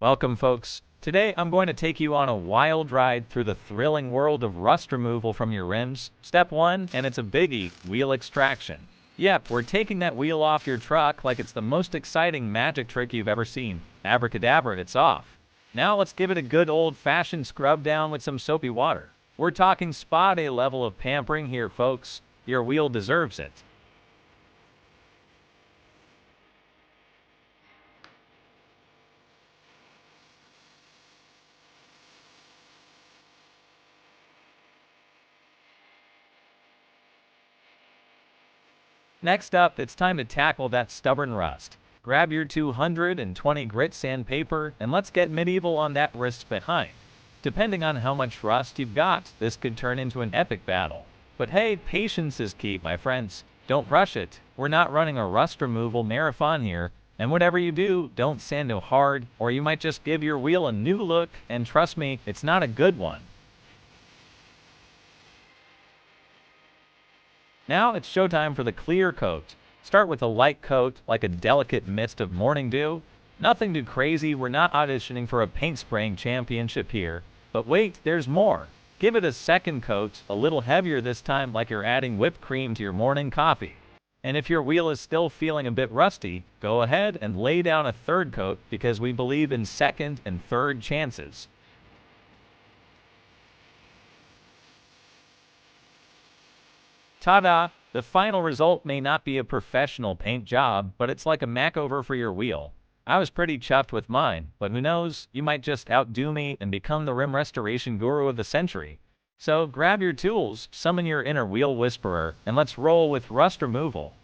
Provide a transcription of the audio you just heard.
Welcome, folks. Today I'm going to take you on a wild ride through the thrilling world of rust removal from your rims. Step 1, and it's a biggie, wheel extraction. Yep, we're taking that wheel off your truck like it's the most exciting magic trick you've ever seen. Abracadabra, it's off. Now let's give it a good old-fashioned scrub down with some soapy water. We're talking spa day level of pampering here, folks. Your wheel deserves it. Next up, it's time to tackle that stubborn rust. Grab your 220 grit sandpaper and let's get medieval on that wrist behind. Depending on how much rust you've got, this could turn into an epic battle. But hey, patience is key, my friends. Don't rush it. We're not running a rust removal marathon here, and whatever you do, don't sand too hard, or you might just give your wheel a new look, and trust me, it's not a good one. Now it's showtime for the clear coat. Start with a light coat, like a delicate mist of morning dew. Nothing too crazy, we're not auditioning for a paint spraying championship here. But wait, there's more. Give it a second coat, a little heavier this time, like you're adding whipped cream to your morning coffee. And if your wheel is still feeling a bit rusty, go ahead and lay down a third coat because we believe in second and third chances. Ta-da! The final result may not be a professional paint job, but it's like a makeover for your wheel. I was pretty chuffed with mine, but who knows, you might just outdo me and become the rim restoration guru of the century. So grab your tools, summon your inner wheel whisperer, and let's roll with rust removal.